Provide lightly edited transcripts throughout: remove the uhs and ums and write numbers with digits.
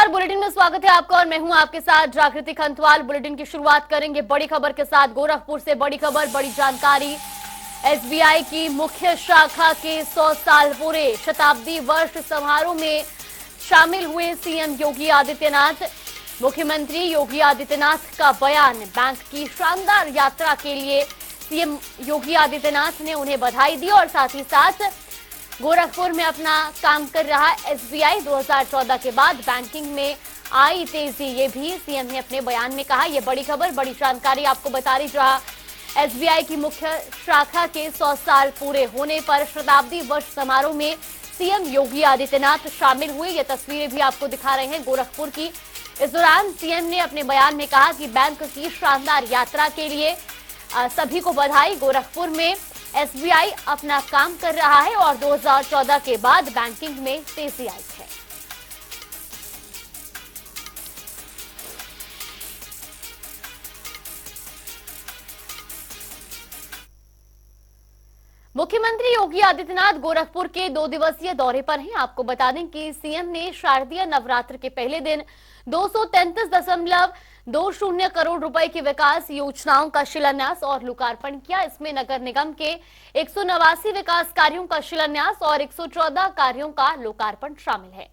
नमस्कार, बुलेटिन में स्वागत है आपका और मैं हूं आपके साथ जागृति खंतवाल। बुलेटिन की शुरुआत करेंगे बड़ी खबर के साथ। गोरखपुर से बड़ी खबर, बड़ी जानकारी। एसबीआई की मुख्य शाखा के 100 साल पूरे शताब्दी वर्ष समारोह में शामिल हुए सीएम योगी आदित्यनाथ। मुख्यमंत्री योगी आदित्यनाथ का बयान, बैंक की शानदार यात्रा के लिए सीएम योगी आदित्यनाथ ने उन्हें बधाई दी और साथ ही साथ गोरखपुर में अपना काम कर रहा एसबीआई 2014 के बाद बैंकिंग में आई तेजी, ये भी सीएम ने अपने बयान में कहा। ये बड़ी खबर, बड़ी जानकारी आपको बता रही। जहां एसबीआई की मुख्य शाखा के 100 साल पूरे होने पर शताब्दी वर्ष समारोह में सीएम योगी आदित्यनाथ शामिल हुए। ये तस्वीरें भी आपको दिखा रहे हैं गोरखपुर की। इस दौरान सीएम ने अपने बयान में कहा कि बैंक की शानदार यात्रा के लिए सभी को बधाई। गोरखपुर में एसबीआई अपना काम कर रहा है और 2014 के बाद बैंकिंग में तेजी आई है। मुख्यमंत्री योगी आदित्यनाथ गोरखपुर के 2 दिवसीय दौरे पर हैं। आपको बता दें कि सीएम ने शारदीय नवरात्र के पहले दिन 233.20 करोड़ रुपए की विकास योजनाओं का शिलान्यास और लोकार्पण किया। इसमें नगर निगम के 189 विकास कार्यों का शिलान्यास और 114 कार्यों का लोकार्पण शामिल है।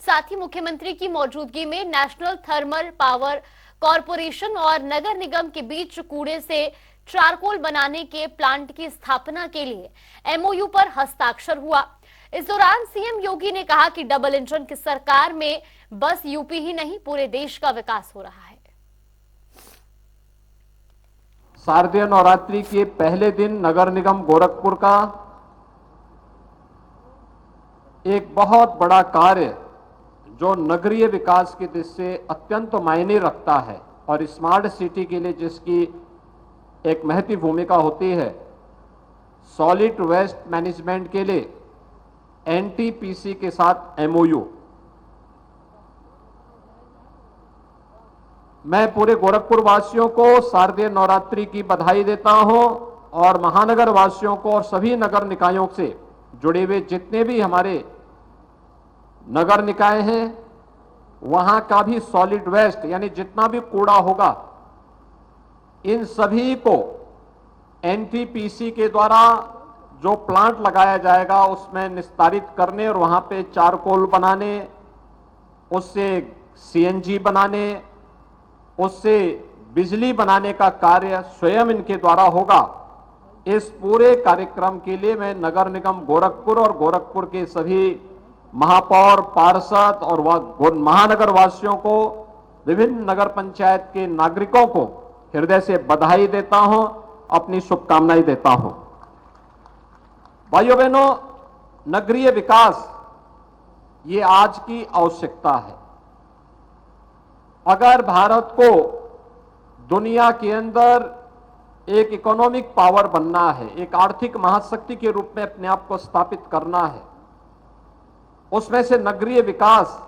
साथ ही मुख्यमंत्री की मौजूदगी में नेशनल थर्मल पावर कॉरपोरेशन और नगर निगम के बीच कूड़े से चारकोल बनाने के प्लांट की स्थापना के लिए एमओयू पर हस्ताक्षर हुआ। इस दौरान सीएम योगी ने कहा कि डबल इंजन की सरकार में बस यूपी ही नहीं, पूरे देश का विकास हो रहा है। शारदीय नवरात्रि के पहले दिन नगर निगम गोरखपुर का एक बहुत बड़ा कार्य जो नगरीय विकास की दृष्टि से अत्यंत मायने रखता है और स्मार्ट सिटी के लिए जिसकी एक महती भूमिका होती है, सॉलिड वेस्ट मैनेजमेंट के लिए एनटीपीसी के साथ एमओयू। मैं पूरे गोरखपुर वासियों को शारदीय नवरात्रि की बधाई देता हूं और महानगर वासियों को और सभी नगर निकायों से जुड़े हुए जितने भी हमारे नगर निकाय हैं, वहां का भी सॉलिड वेस्ट यानी जितना भी कूड़ा होगा, इन सभी को एनटीपीसी के द्वारा जो प्लांट लगाया जाएगा उसमें निस्तारित करने और वहां पे चारकोल बनाने, उससे सीएनजी बनाने, उससे बिजली बनाने का कार्य स्वयं इनके द्वारा होगा। इस पूरे कार्यक्रम के लिए मैं नगर निगम गोरखपुर और गोरखपुर के सभी महापौर, पार्षद और महानगर वासियों को, विभिन्न नगर पंचायत के नागरिकों को हृदय से बधाई देता हूं, अपनी शुभकामनाएं देता हूं। भाइयों बहनों, नगरीय विकास ये आज की आवश्यकता है। अगर भारत को दुनिया के अंदर एक इकोनॉमिक पावर बनना है, एक आर्थिक महाशक्ति के रूप में अपने आप को स्थापित करना है, उसमें से नगरीय विकास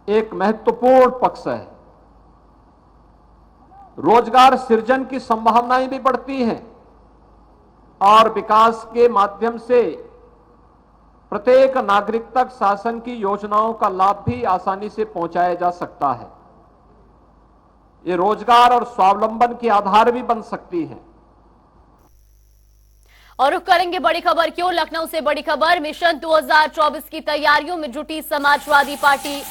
एक महत्वपूर्ण पक्ष है। रोजगार सृजन की संभावनाएं भी बढ़ती हैं और विकास के माध्यम से प्रत्येक नागरिक तक शासन की योजनाओं का लाभ भी आसानी से पहुंचाया जा सकता है। ये रोजगार और स्वावलंबन के आधार भी बन सकती है। और रुख करेंगे बड़ी खबर क्यों, लखनऊ से बड़ी खबर। मिशन 2024 की तैयारियों में जुटी समाजवादी पार्टी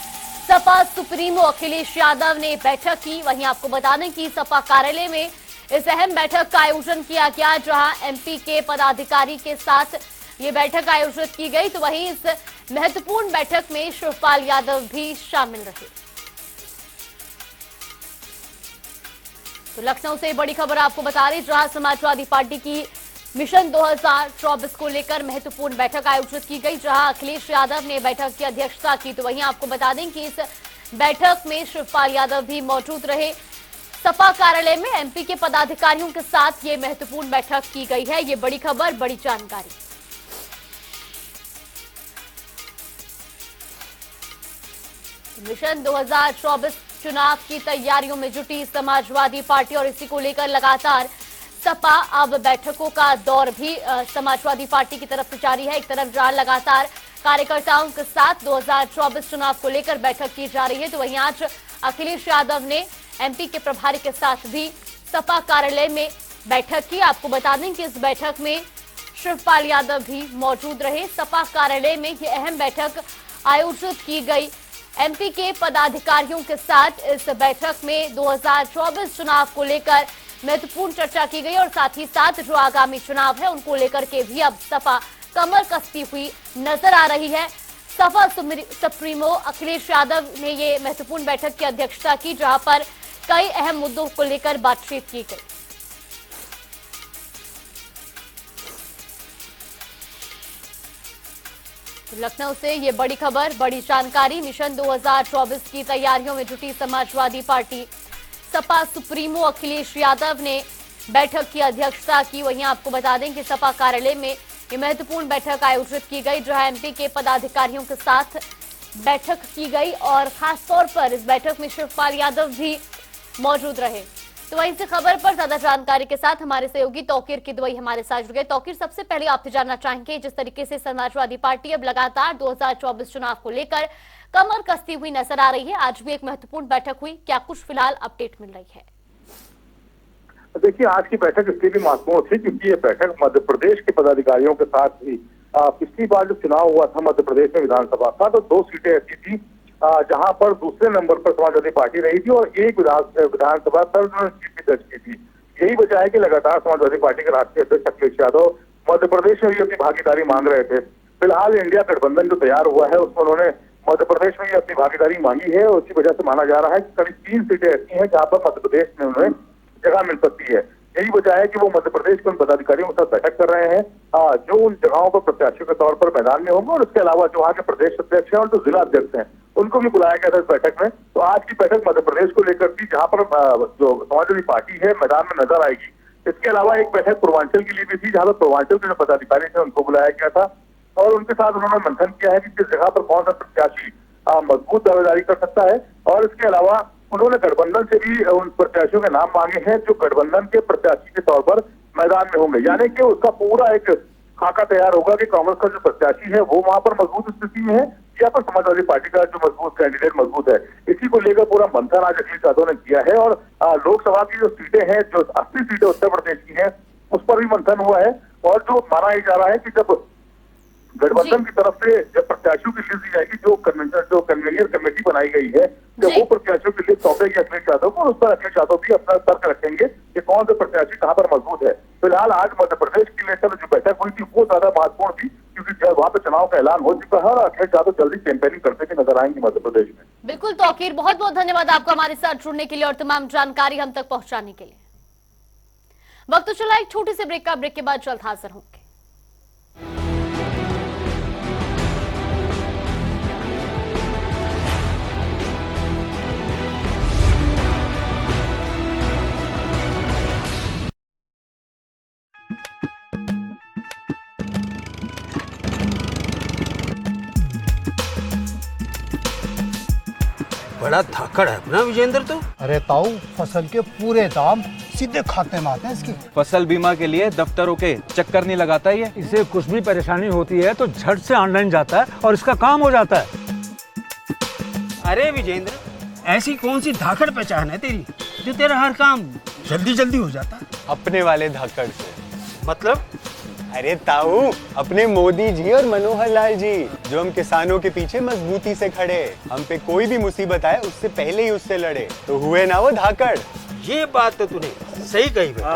सपा सुप्रीमो अखिलेश यादव ने बैठक की। वहीं आपको बता दें कि सपा कार्यालय में इस अहम बैठक का आयोजन किया गया, जहां एमपी के पदाधिकारी के साथ ये बैठक आयोजित की गई। तो वहीं इस महत्वपूर्ण बैठक में शिवपाल यादव भी शामिल रहे। तो लखनऊ से बड़ी खबर आपको बता रही, जहां समाजवादी पार्टी की मिशन 2024 को लेकर महत्वपूर्ण बैठक आयोजित की गई, जहां अखिलेश यादव ने बैठक की अध्यक्षता की। तो वहीं आपको बता दें कि इस बैठक में शिवपाल यादव भी मौजूद रहे। सपा कार्यालय में एमपी के पदाधिकारियों के साथ ये महत्वपूर्ण बैठक की गई है। ये बड़ी खबर, बड़ी जानकारी। मिशन 2024 चुनाव की तैयारियों में जुटी समाजवादी पार्टी और इसी को लेकर लगातार सपा अब बैठकों का दौर भी समाजवादी पार्टी की तरफ से जारी है। एक तरफ जहां लगातार कार्यकर्ताओं के साथ 2024 चुनाव को लेकर बैठक की जा रही है। तो वहीं आज अखिलेश यादव ने एमपी के प्रभारी के साथ भी सपा कार्यालय में बैठक की। आपको बता दें कि इस बैठक में शिवपाल यादव भी मौजूद रहे। सपा कार्यालय में यह अहम बैठक आयोजित की गई। एमपी के पदाधिकारियों के साथ इस बैठक में 2024 चुनाव को लेकर महत्वपूर्ण चर्चा की गई और साथ ही साथ जो आगामी चुनाव है उनको लेकर के भी अब सपा कमर कसती हुई नजर आ रही है। सपा सुप्रीमो अखिलेश यादव ने ये महत्वपूर्ण बैठक की अध्यक्षता की, जहां पर कई अहम मुद्दों को लेकर बातचीत की गई। लखनऊ से ये बड़ी खबर, बड़ी जानकारी। मिशन 2024 की तैयारियों में जुटी समाजवादी पार्टी। सपा सुप्रीमो अखिलेश यादव ने बैठक की अध्यक्षता की। वहीं आपको बता दें कि सपा कार्यालय में ये महत्वपूर्ण बैठक आयोजित की गई, जहां एमपी के पदाधिकारियों के साथ बैठक की गई और खासतौर पर इस बैठक में शिवपाल यादव भी मौजूद रहे। तो वहीं से खबर पर ज्यादा जानकारी के साथ हमारे सहयोगी तौकीर किदवई हमारे साथ जुड़ गए। तौकीर, सबसे पहले आपसे जानना चाहेंगे, जिस तरीके से समाजवादी पार्टी अब लगातार 2024 चुनाव को लेकर कमर कसती हुई नजर आ रही है, आज भी एक महत्वपूर्ण बैठक हुई, क्या कुछ फिलहाल अपडेट मिल रही है? देखिए, आज की बैठक इसलिए भी महत्वपूर्ण थी क्योंकि ये बैठक मध्य प्रदेश के पदाधिकारियों के साथ ही पिछली बार जो चुनाव हुआ था मध्य प्रदेश में विधानसभा का, तो 2 सीटें ऐसी थी जहां पर दूसरे नंबर पर समाजवादी पार्टी रही थी और एक विधानसभा पर उन्होंने जीत भी दर्ज की थी। यही वजह है कि लगातार समाजवादी पार्टी के राष्ट्रीय अध्यक्ष अखिलेश यादव मध्य प्रदेश में भी अपनी भागीदारी मांग रहे थे। फिलहाल इंडिया गठबंधन जो तैयार हुआ है उसमें उन्होंने मध्य प्रदेश में भी अपनी भागीदारी मांगी है और उसी वजह से माना जा रहा है कि करीब 3 सीटें ऐसी हैं जहां पर मध्य प्रदेश में उन्हें जगह मिल सकती है। यही वजह है कि वो मध्य प्रदेश के उन पदाधिकारियों के साथ बैठक कर रहे हैं जो उन जगहों पर प्रत्याशियों के तौर पर मैदान में होंगे और उसके अलावा जो वहाँ के प्रदेश अध्यक्ष हैं और जो जिला अध्यक्ष हैं उनको भी बुलाया गया था इस बैठक में। तो आज की बैठक मध्य प्रदेश को लेकर थी जहाँ पर जो समाजवादी पार्टी है मैदान में नजर आएगी। इसके अलावा एक बैठक पूर्वांचल के लिए भी थी जहाँ पर पूर्वांचल के जो पदाधिकारी थे उनको बुलाया गया था और उनके साथ उन्होंने मंथन किया है कि किस जगह पर कौन सा प्रत्याशी मजबूत दावेदारी कर सकता है। और इसके अलावा उन्होंने गठबंधन से भी उन प्रत्याशियों के नाम मांगे हैं जो गठबंधन के प्रत्याशी के तौर पर मैदान में होंगे, यानी कि उसका पूरा एक खाका तैयार होगा कि कांग्रेस का जो प्रत्याशी है वो वहां पर मजबूत स्थिति में है या फिर समाजवादी पार्टी का जो मजबूत कैंडिडेट मजबूत है। इसी को लेकर पूरा मंथन आज अखिलेश यादव ने किया है और लोकसभा की जो सीटें हैं, जो 80 सीटें उत्तर प्रदेश की हैं, उस पर भी मंथन हुआ है। और जो माना ही जा रहा है कि जब गठबंधन की तरफ से जब प्रत्याशियों की लिस्ट दी जाएगी, जो कन्वीनियर कमेटी बनाई गई है, जब वो प्रत्याशियों की लिस्ट सौंपेगी अखिलेश यादव को, उस पर अखिलेश यादव भी अपना तर्क रखेंगे कि कौन से प्रत्याशी कहां पर मजबूत है। फिलहाल आज मध्य प्रदेश की लेकर जो बैठक हुई थी वो ज्यादा महत्वपूर्ण थी क्योंकि वहां पर चुनाव का ऐलान हो चुका है और अखिलेश यादव जल्दी कैंपेनिंग करते हुए नजर आएंगे मध्य प्रदेश में। बिल्कुल तौकीर, बहुत बहुत धन्यवाद आपको हमारे साथ जुड़ने के लिए और तमाम जानकारी हम तक पहुंचाने के लिए। वक्त चला एक छोटी सी ब्रेक का, ब्रेक के बाद जल्द हाजिर होंगे। बड़ा धाकड़ है अपना विजेंद्र तो। अरे ताऊ, फसल के पूरे दाम सीधे खाते में आते हैं इसके। फसल बीमा के लिए दफ्तरों के चक्कर नहीं लगाता ये। इसे कुछ भी परेशानी होती है तो झट से ऑनलाइन जाता है और इसका काम हो जाता है। अरे विजेंद्र, ऐसी कौन सी धाकड़ पहचान है तेरी जो तेरा हर काम जल्दी जल्दी हो जाता है? अपने वाले धाकड़ से मतलब? अरे ताऊ, अपने मोदी जी और मनोहर लाल जी जो हम किसानों के पीछे मजबूती से खड़े, हम पे कोई भी मुसीबत आए उससे पहले ही उससे लड़े, तो हुए ना वो धाकड़। ये बात तो तूने सही कही बेटा।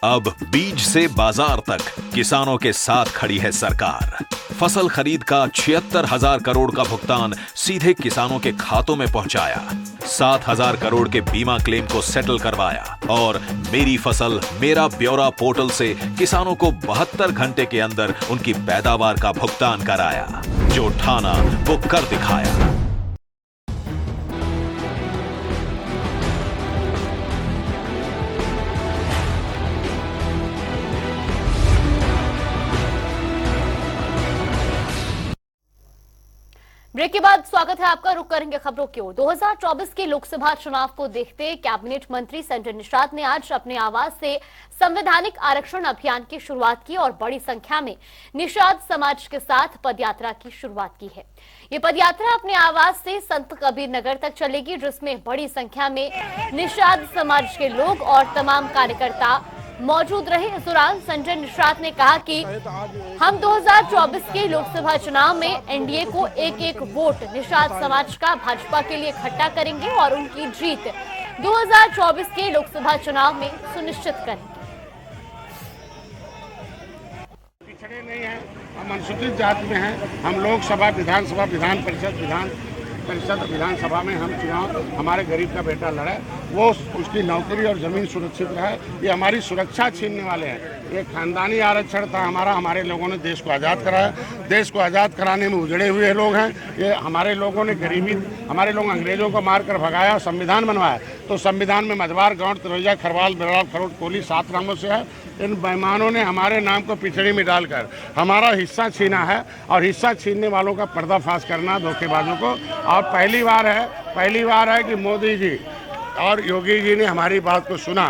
अब बीज से बाजार तक किसानों के साथ खड़ी है सरकार। फसल खरीद का 76,000 करोड़ का भुगतान सीधे किसानों के खातों में पहुंचाया, 7,000 करोड़ के बीमा क्लेम को सेटल करवाया और मेरी फसल मेरा ब्यौरा पोर्टल से किसानों को 72 घंटे के अंदर उनकी पैदावार का भुगतान कराया। जो ठाना वो कर दिखाया। ब्रेक के बाद स्वागत है आपका। रुक करेंगे खबरों की ओर। 2024 के लोकसभा चुनाव को देखते कैबिनेट मंत्री संजय निषाद ने आज अपने आवास से संवैधानिक आरक्षण अभियान की शुरुआत की और बड़ी संख्या में निषाद समाज के साथ पदयात्रा की शुरुआत की है। ये पदयात्रा अपने आवास से संत कबीर नगर तक चलेगी, जिसमें बड़ी संख्या में निषाद समाज के लोग और तमाम कार्यकर्ता मौजूद रहे। इस दौरान संजय निषाद ने कहा कि हम 2024 के लोकसभा चुनाव में एनडीए को एक एक वोट निषाद समाज का भाजपा के लिए इकट्ठा करेंगे और उनकी जीत 2024 के लोकसभा चुनाव में सुनिश्चित करेंगे। पिछड़े नहीं हैं, हम अनुसूचित जाति में हैं। हम लोकसभा, विधानसभा, विधान परिषद विधानसभा में हम चुनाव, हमारे गरीब का बेटा लड़ा, वो उसकी नौकरी और जमीन सुरक्षित रहे। ये हमारी सुरक्षा छीनने वाले हैं। ये खानदानी आरक्षण था हमारा। हमारे लोगों ने देश को आज़ाद कराया। देश को आज़ाद कराने में उजड़े हुए लोग हैं। ये हमारे लोगों ने गरीबी, हमारे लोग अंग्रेजों को मारकर भगाया, संविधान बनवाया। तो संविधान में मझवार, गाँव, तिरैया, खरवाल, बिरड़ा, खरोट, कोली 7 नामों से है। इन बेईमानों ने हमारे नाम को पिछड़ी में डालकर हमारा हिस्सा छीना है और हिस्सा छीनने वालों का पर्दाफाश करना, धोखेबाजों को। और पहली बार है कि मोदी जी और योगी जी ने हमारी बात को सुना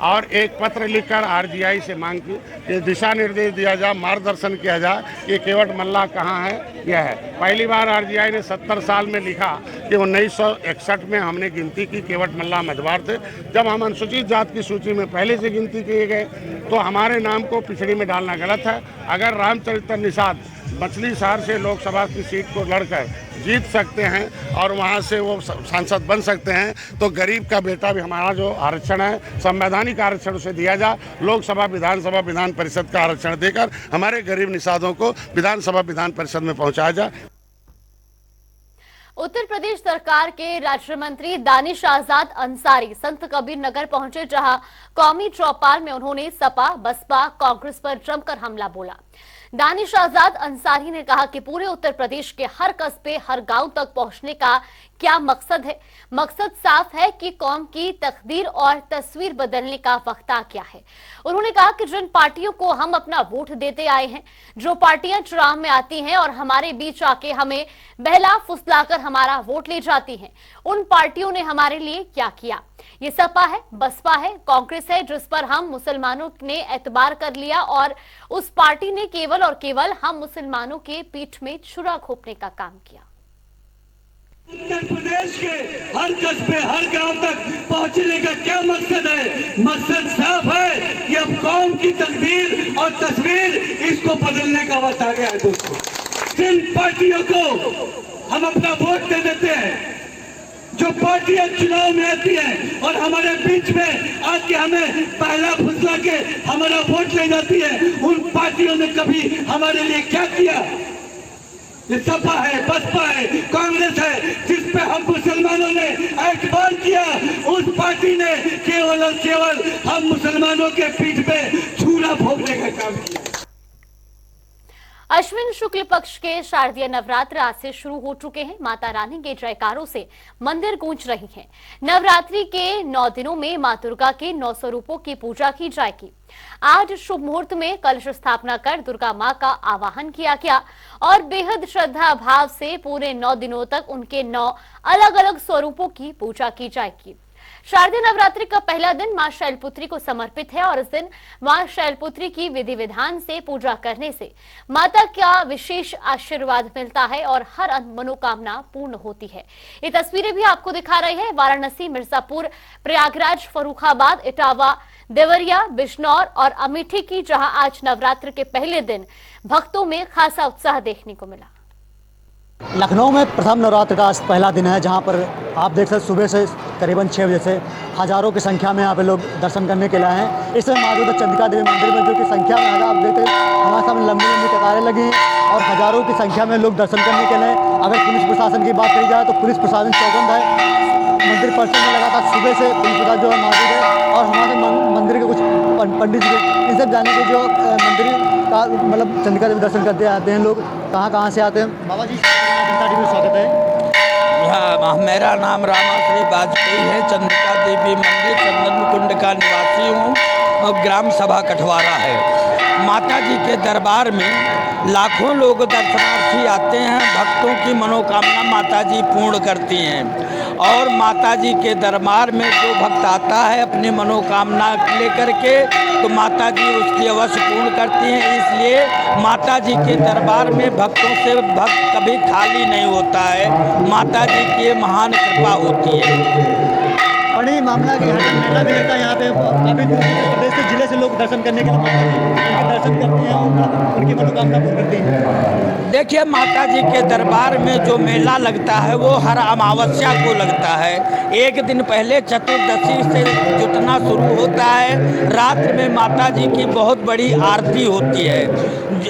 और एक पत्र लिखकर आरजीआई से मांग की कि दिशा निर्देश दिया जाए, मार्गदर्शन किया जाए कि केवट मल्लाह कहाँ है। यह है पहली बार आरजीआई ने 70 साल में लिखा कि 1961 में हमने गिनती की, केवट मल्लाह मझवार थे। जब हम अनुसूचित जात की सूची में पहले से गिनती किए गए तो हमारे नाम को पिछड़ी में डालना गलत है। अगर रामचरित्र निषाद मछली शहर से लोकसभा की सीट को लड़कर जीत सकते हैं और वहां से वो सांसद बन सकते हैं, तो गरीब का बेटा भी हमारा जो आरक्षण है, संवैधानिक आरक्षण उसे दिया जाए। लोकसभा, विधानसभा, विधान परिषद का आरक्षण देकर हमारे गरीब निषादों को विधानसभा, विधान परिषद में पहुंचाया जाए। उत्तर प्रदेश सरकार के राज्य मंत्री दानिश आजाद अंसारी संत कबीर नगर पहुंचे, जहां कौमी चौपाल में उन्होंने सपा, बसपा, कांग्रेस पर जमकर हमला बोला। दानिश आजाद अंसारी ने कहा कि पूरे उत्तर प्रदेश के हर कस्बे, हर गांव तक पहुंचने का क्या मकसद है? मकसद साफ है कि कौम की तकदीर और तस्वीर बदलने का वक्त आ गया है। उन्होंने कहा कि जिन पार्टियों को हम अपना वोट देते आए हैं, जो पार्टियां चुनाव में आती हैं और हमारे बीच आके हमें बहला फुसलाकर हमारा वोट ले जाती हैं, उन पार्टियों ने हमारे लिए क्या किया? ये सपा है, बसपा है, कांग्रेस है, जिस पर हम मुसलमानों ने एतबार कर लिया और उस पार्टी ने केवल और केवल हम मुसलमानों के पीठ में छुरा घोंपने का काम किया। उत्तर प्रदेश के हर कस्बे, हर गांव तक पहुंचने का क्या मकसद है? मकसद साफ है कि अब कौम की तकदीर और तस्वीर, इसको बदलने का वक्त आ गया है। दोस्तों, जिन पार्टियों को हम अपना वोट दे देते हैं, जो पार्टियां चुनाव में आती हैं और हमारे बीच में आके हमें पहला फुसला के हमारा वोट ले जाती है, उन पार्टियों ने कभी हमारे लिए क्या किया? ये सपा है, बसपा है, कांग्रेस है, जिस पे हम मुसलमानों ने एतबार किया, उस पार्टी ने केवल और केवल हम मुसलमानों के पीठ पे छुरा भोंकने का काम किया। अश्विन शुक्ल पक्ष के शारदीय नवरात्र आज से शुरू हो चुके हैं। माता रानी के जयकारों से मंदिर गूंज रही हैं। नवरात्रि के 9 दिनों में मां दुर्गा के 9 स्वरूपों की पूजा की जाएगी। आज शुभ मुहूर्त में कलश स्थापना कर दुर्गा मां का आवाहन किया गया और बेहद श्रद्धा भाव से पूरे 9 दिनों तक उनके 9 अलग अलग स्वरूपों की पूजा की जाएगी। शारदीय नवरात्रि का पहला दिन मां शैलपुत्री को समर्पित है और इस दिन मां शैलपुत्री की विधि विधान से पूजा करने से माता का विशेष आशीर्वाद मिलता है और हर मनोकामना पूर्ण होती है। ये तस्वीरें भी आपको दिखा रहे हैं वाराणसी, मिर्जापुर, प्रयागराज, फर्रुखाबाद, इटावा, देवरिया, बिजनौर और अमेठी की, जहां आज नवरात्र के पहले दिन भक्तों में खासा उत्साह देखने को मिला। लखनऊ में प्रथम नवरात्र का आज पहला दिन है, जहां पर आप देख सकते सुबह से करीबन 6 बजे से हजारों की संख्या में यहाँ पे लोग दर्शन करने के लिए आए हैं। इस समय मौजूद है चंडिका देवी मंदिर में, जो कि संख्या में आप देखते हैं हमारे सामने लंबी लंबी कतारें लगी और हजारों की संख्या में लोग दर्शन करने के लिए। अगर पुलिस प्रशासन की बात करी जाए तो पुलिस प्रशासन चौकन्ना है। मंदिर परिसर में लगातार सुबह से पुलिस प्रशासन जो है मौजूद है और हमारे मंदिर के कुछ पंडित जी इन सब जाने के जो मंदिर का मतलब चंडिका देवी दर्शन करते आते हैं लोग, कहाँ से आते हैं। बाबा जी स्वागत है। हाँ, मेरा नाम रामाश्री वाजपेयी है। चंडिका देवी मंदिर चंदन कुंड का निवासी हूँ और ग्राम सभा कठवारा है। माता जी के दरबार में लाखों लोग दर्शनार्थी आते हैं। भक्तों की मनोकामना माता जी पूर्ण करती हैं और माता जी के दरबार में जो भक्त आता है अपनी मनोकामना लेकर के तो माता जी उसकी अवश्य पूर्ण करती हैं। इसलिए माता जी के दरबार में भक्तों से भक्त कभी खाली नहीं होता है। माता जी की महान कृपा होती है। बड़ी मामला की मेला भी लगता है यहाँ पे, काफी दूर प्रदेश के जिले से लोग दर्शन करने के लिए उनके दर्शन करते हैं, उनकी मनोकामना पूर्ण करती है। देखिए, माता जी के दरबार में जो मेला लगता है वो हर अमावस्या को लगता है। एक दिन पहले चतुर्दशी से जुटना शुरू होता है। रात्रि में माता जी की बहुत बड़ी आरती होती है।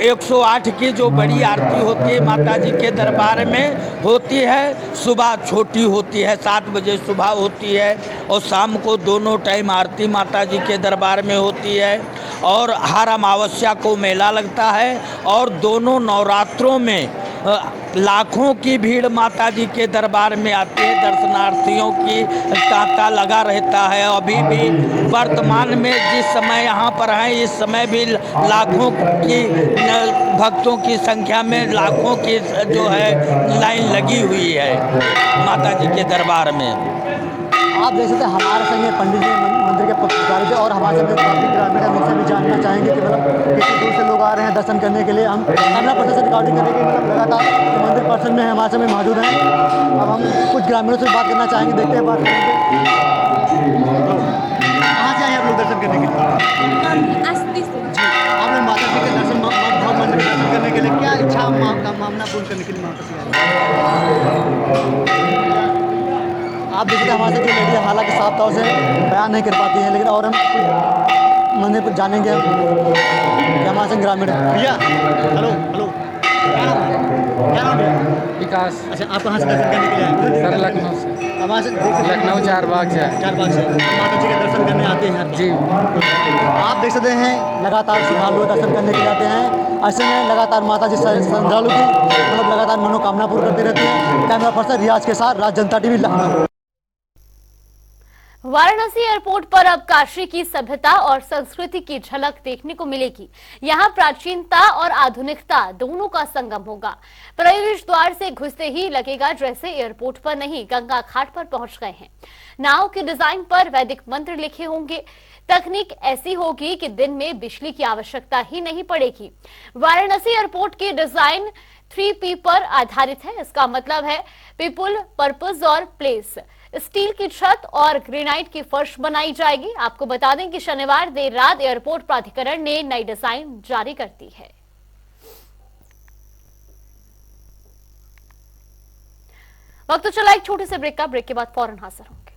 108 की जो बड़ी आरती होती है माता जी के दरबार में होती है। सुबह छोटी होती है, 7 बजे सुबह होती है और शाम को दोनों टाइम आरती माता जी के दरबार में होती है। और हर अमावस्या को मेला लगता है और दोनों नवरात्रों में लाखों की भीड़ माता जी के दरबार में आती है। दर्शनार्थियों की तांता लगा रहता है। अभी भी वर्तमान में जिस समय यहाँ पर हैं इस समय भी लाखों की भक्तों की संख्या में लाखों की जो है लाइन लगी हुई है माता जी के दरबार में। आप देख सकते हैं हमारे संग पंडित जी मंदिर के पुजारी थे और हमारे संग काफी ग्रामीण हम इनसे भी जानना चाहेंगे कि मतलब कितनी दूर से लोग आ रहे हैं दर्शन करने के लिए। हम कैमरा पर्सन से रिकॉर्डिंग करेंगे, मतलब लगातार मंदिर पर्सन में हमारे समय मौजूद हैं। अब हम कुछ ग्रामीणों से बात करना चाहेंगे, देखते हैं बात करेंगे। कहाँ से आए आप लोग दर्शन करने के लिए? आप लोग माता जी के दर्शन भव्य मंदिर में दर्शन करने के लिए क्या इच्छा मामला पूर्ण करने के लिए माता से आए? आप देखिए हमारे साथ जो लेडी है हालांकि साफ तौर से बयान नहीं कर पाती हैं, लेकिन और हम मंदिर पर जानेंगे कि हमारे संग ग्रामीण भैया। हेलो हेलो, क्या नाम भैया? विकास। अच्छा, आप कहाँ से दर्शन करने के लिए आए? सर लखनऊ से। हमारे से लखनऊ चारबाग से। चारबाग से माता जी के दर्शन करने आते हैं जी। आप देख सकते हैं लगातार श्रद्धालु दर्शन करने के लिए आते हैं। ऐसे में लगातार माता जी श्रद्धालु की मतलब लगातार मनोकामना पूर्ण करते रहते हैं। कैमरा पर्सन रियाज के साथ राज जनता टीवी लखनऊ। वाराणसी एयरपोर्ट पर अब काशी की सभ्यता और संस्कृति की झलक देखने को मिलेगी। यहाँ प्राचीनता और आधुनिकता दोनों का संगम होगा। प्रवेश द्वार से घुसते ही लगेगा जैसे एयरपोर्ट पर नहीं गंगा घाट पर पहुंच गए हैं। नाव के डिजाइन पर वैदिक मंत्र लिखे होंगे। तकनीक ऐसी होगी कि दिन में बिजली की आवश्यकता ही नहीं पड़ेगी। वाराणसी एयरपोर्ट की डिजाइन 3P पर आधारित है। इसका मतलब है पीपुल, पर्पस और प्लेस। स्टील की छत और ग्रेनाइट की फर्श बनाई जाएगी। आपको बता दें कि शनिवार देर रात एयरपोर्ट प्राधिकरण ने नई डिजाइन जारी कर दी है। वक्त तो चला एक छोटे से ब्रेक का। ब्रेक के बाद फौरन हाजिर होंगे।